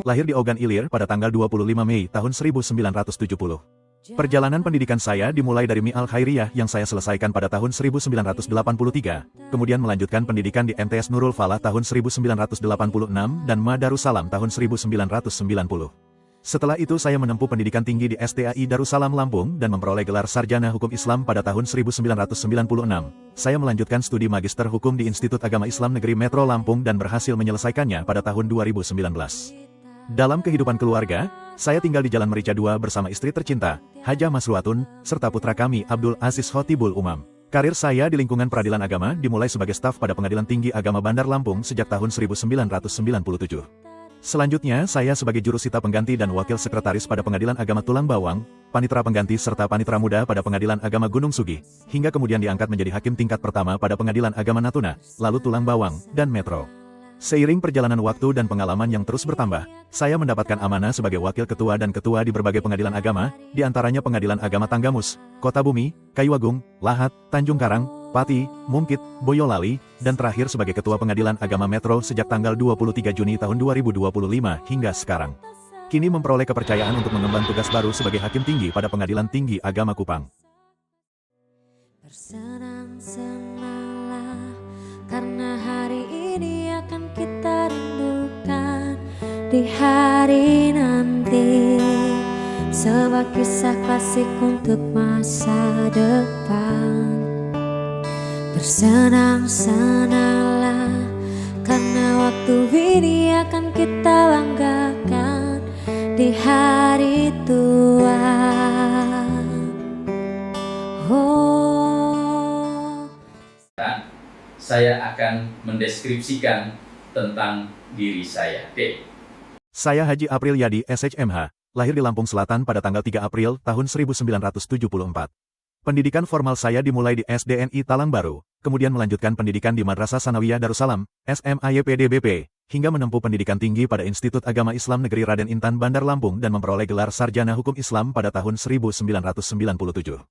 lahir di Ogan Ilir pada tanggal 25 Mei tahun 1970. Perjalanan pendidikan saya dimulai dari Mi Al Khairiyah yang saya selesaikan pada tahun 1983, kemudian melanjutkan pendidikan di MTS Nurul Falah tahun 1986 dan Madarussalam tahun 1990. Setelah itu saya menempuh pendidikan tinggi di STAI Darussalam Lampung dan memperoleh gelar Sarjana Hukum Islam pada tahun 1996. Saya melanjutkan studi Magister Hukum di Institut Agama Islam Negeri Metro Lampung dan berhasil menyelesaikannya pada tahun 2019. Dalam kehidupan keluarga, saya tinggal di Jalan Merica 2 bersama istri tercinta, Hajah Masruatun, serta putra kami Abdul Aziz Khotibul Umam. Karir saya di lingkungan peradilan agama dimulai sebagai staf pada Pengadilan Tinggi Agama Bandar Lampung sejak tahun 1997. Selanjutnya, saya sebagai jurusita pengganti dan wakil sekretaris pada Pengadilan Agama Tulang Bawang, panitera pengganti serta panitera muda pada Pengadilan Agama Gunung Sugi, hingga kemudian diangkat menjadi hakim tingkat pertama pada Pengadilan Agama Natuna, lalu Tulang Bawang, dan Metro. Seiring perjalanan waktu dan pengalaman yang terus bertambah, saya mendapatkan amanah sebagai wakil ketua dan ketua di berbagai pengadilan agama, di antaranya Pengadilan Agama Tanggamus, Kota Bumi, Kayu Agung, Lahat, Tanjung Karang, Pati, Mungkit, Boyolali, dan terakhir sebagai Ketua Pengadilan Agama Metro sejak tanggal 23 Juni tahun 2025 hingga sekarang. Kini memperoleh kepercayaan untuk mengemban tugas baru sebagai Hakim Tinggi pada Pengadilan Tinggi Agama Kupang. Bersenang-senanglah karena hari ini akan kita rindukan di hari nanti, sebuah kisah klasik untuk masa depan. Bersenang-senanglah karena waktu ini akan kita banggakan di hari tua. Saya akan mendeskripsikan tentang diri saya. D. Saya Haji April Yadi, SHMH, lahir di Lampung Selatan pada tanggal 3 April tahun 1974. Pendidikan formal saya dimulai di SDNI Talang Baru, kemudian melanjutkan pendidikan di Madrasah Sanawiyah Darussalam, SMAYPDBP, hingga menempuh pendidikan tinggi pada Institut Agama Islam Negeri Raden Intan Bandar Lampung dan memperoleh gelar Sarjana Hukum Islam pada tahun 1997.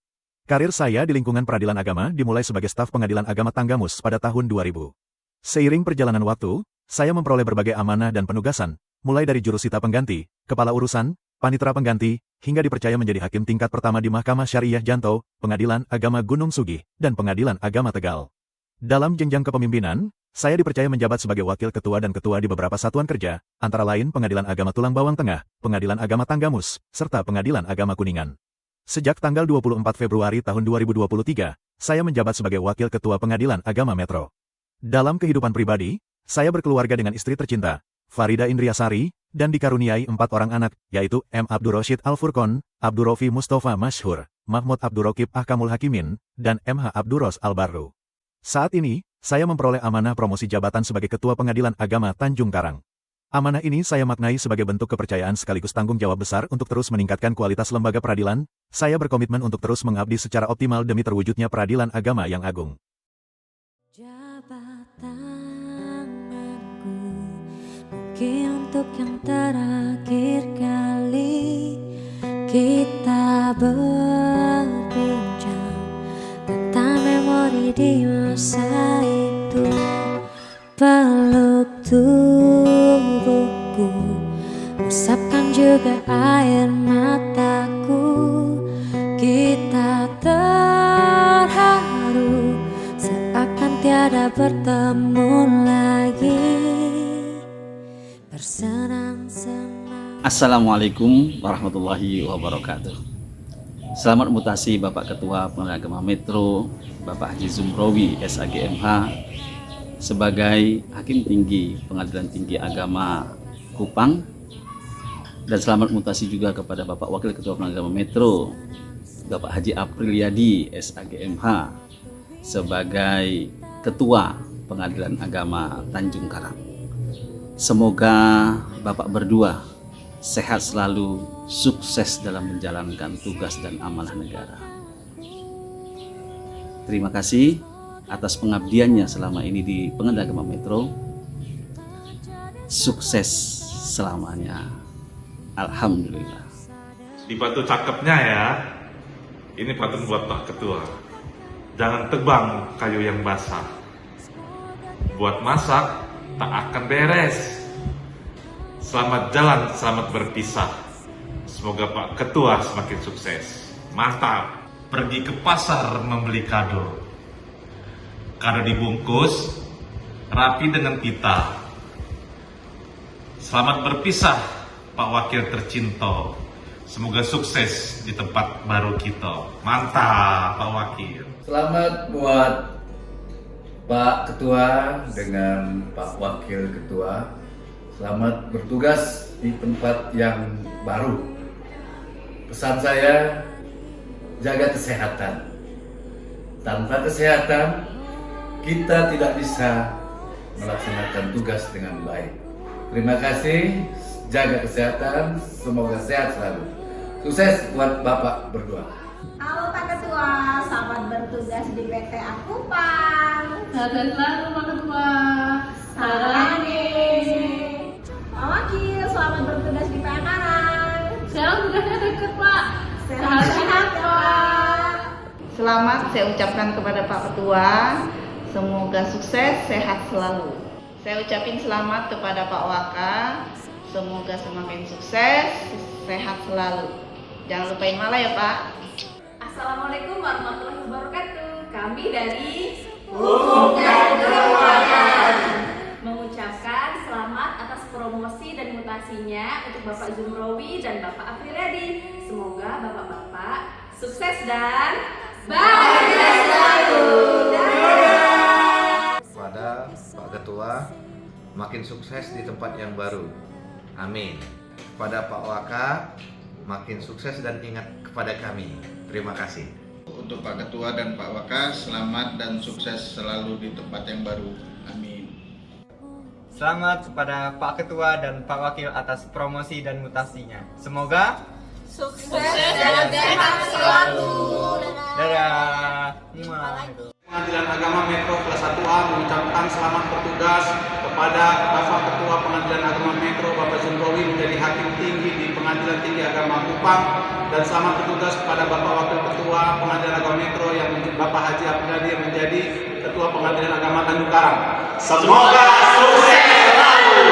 Karir saya di lingkungan peradilan agama dimulai sebagai staf Pengadilan Agama Tanggamus pada tahun 2000. Seiring perjalanan waktu, saya memperoleh berbagai amanah dan penugasan, mulai dari jurusita pengganti, kepala urusan, panitera pengganti, hingga dipercaya menjadi hakim tingkat pertama di Mahkamah Syariah Janto, Pengadilan Agama Gunung Sugi, dan Pengadilan Agama Tegal. Dalam jenjang kepemimpinan, saya dipercaya menjabat sebagai wakil ketua dan ketua di beberapa satuan kerja, antara lain Pengadilan Agama Tulang Bawang Tengah, Pengadilan Agama Tanggamus, serta Pengadilan Agama Kuningan. Sejak tanggal 24 Februari tahun 2023, saya menjabat sebagai wakil ketua Pengadilan Agama Metro. Dalam kehidupan pribadi, saya berkeluarga dengan istri tercinta, Farida Indriasari, dan dikaruniai 4 orang anak, yaitu M. Abdur Roshid Al-Furqon, Abdur Rofi Mustafa Mashhur, Mahmud Abdur Rokib Ahkamul Hakimin, dan M. H. Abduros Al-Barru. Saat ini, saya memperoleh amanah promosi jabatan sebagai Ketua Pengadilan Agama Tanjung Karang. Amanah ini saya maknai sebagai bentuk kepercayaan sekaligus tanggung jawab besar untuk terus meningkatkan kualitas lembaga peradilan. Saya berkomitmen untuk terus mengabdi secara optimal demi terwujudnya peradilan agama yang agung. Jabat tanganku, mungkin untuk yang terakhir kali kita berbincang tentang memori di masa itu. Peluk tubuhku, usapkan juga air mataku. Kita terharu seakan tiada bertemu lagi. Bersenang-senang. Assalamualaikum warahmatullahi wabarakatuh. Selamat mutasi Bapak Ketua Pengadilan Agama Metro, Bapak Haji Zumrowi, SAGMH, sebagai Hakim Tinggi Pengadilan Tinggi Agama Kupang. Dan selamat mutasi juga kepada Bapak Wakil Ketua Pengadilan Agama Metro, Bapak Haji April Yadi, SAGMH, sebagai Ketua Pengadilan Agama Tanjung Karang. Semoga Bapak berdua sehat selalu, sukses dalam menjalankan tugas dan amanah negara. Terima kasih atas pengabdiannya selama ini di Pengadilan Agama Metro. Sukses selamanya. Alhamdulillah. Di batu cakepnya ya, ini patut buat Pak Ketua. Jangan tebang kayu yang basah. Buat masak tak akan beres. Selamat jalan, selamat berpisah. Semoga Pak Ketua semakin sukses. Mantap. Pergi ke pasar membeli kado. Kado dibungkus, rapi dengan pita. Selamat berpisah, Pak Wakil tercinta. Semoga sukses di tempat baru kita. Mantap, Pak Wakil. Selamat buat Pak Ketua dengan Pak Wakil Ketua. Selamat bertugas di tempat yang baru. Pesan saya, jaga kesehatan. Tanpa kesehatan, kita tidak bisa melaksanakan tugas dengan baik. Terima kasih, jaga kesehatan, semoga sehat selalu. Sukses buat Bapak berdua. Halo Pak Ketua, selamat bertugas di PT Akupang. Sehat selalu Pak Ketua. Salam nih. Pak Wakil, selamat bertugas di PA Karang. Sekarang tugasnya deket Pak. Sehat-sehat ya Pak. Selamat saya ucapkan kepada Pak Ketua, semoga sukses, sehat selalu. Saya ucapin selamat kepada Pak Waka, semoga semakin sukses, sehat selalu. Jangan lupain malah ya Pak. Assalamualaikum warahmatullahi wabarakatuh. Kami dari Hukum dan Keuangan mengucapkan selamat atas promosi dan mutasinya untuk Bapak Zumrowi dan Bapak Afriyadi. Semoga bapak-bapak sukses dan bahagia selalu. Kepada Pak Ketua, makin sukses di tempat yang baru. Amin. Kepada Pak Waka, makin sukses dan ingat kepada kami. Terima kasih. Untuk Pak Ketua dan Pak Waka, selamat dan sukses selalu di tempat yang baru. Amin. Selamat kepada Pak Ketua dan Pak Wakil atas promosi dan mutasinya. Semoga sukses dan sehat selalu. dadah. Pengadilan Agama Metro kelas 1A mengucapkan selamat bertugas kepada Bapak Ketua Pengadilan Agama Metro Bapak Zumrowi menjadi Hakim Tinggi di Pengadilan Tinggi Agama Kupang, dan selamat bertugas kepada Bapak Wakil Ketua Pengadilan Agama Metro yang Bapak Haji Afriyadi yang menjadi Ketua Pengadilan Agama Tanjung Karang. Semoga sukses selalu.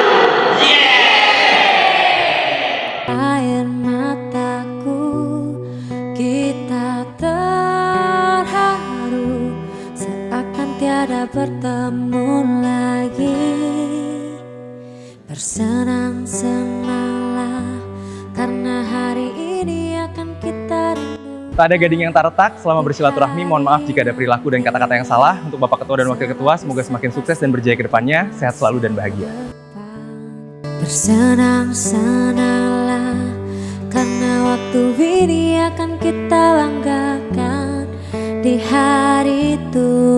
Air mataku, kita terharu seakan tiada bertemu lagi. Bersenang-senanglah karena hari ini akan kita rindu. Tak ada gading yang tak retak selama bersilaturahmi. Mohon maaf jika ada perilaku dan kata-kata yang salah. Untuk Bapak Ketua dan Wakil Ketua, semoga semakin sukses dan berjaya ke depannya. Sehat selalu dan bahagia. Bersenang-senanglah karena waktu ini akan kita banggakan di hari itu.